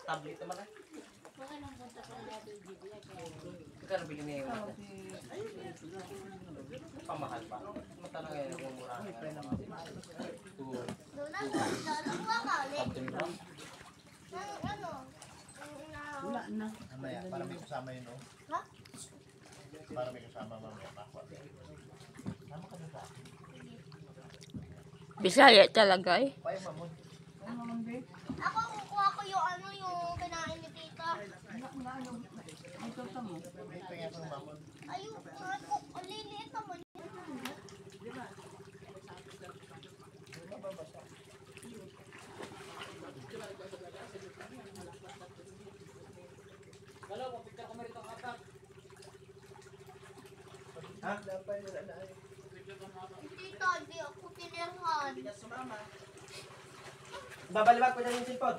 tablet naman eh. Baka nang punta ko na bibili. Magkano bilhin niya yung natin? Pamahal pa. Matanong ngayon kung mura na nga. Wala na. Mamaya, para may kasama yun, oh. Ha? Para may kasama mamaya. Sama ka na sa akin. Bisaya talaga eh. Payo, mamon. Ano naman, babe? Ako kukuha ko yung ano yung kinain ni tita. Ay, toto mo. May tingin ko ng mamon. Ayun, ano, ang liliit naman. Ha? Dapat wala na ay. Tita, hindi ako tinirhan. Babalibag ko na yung sipod.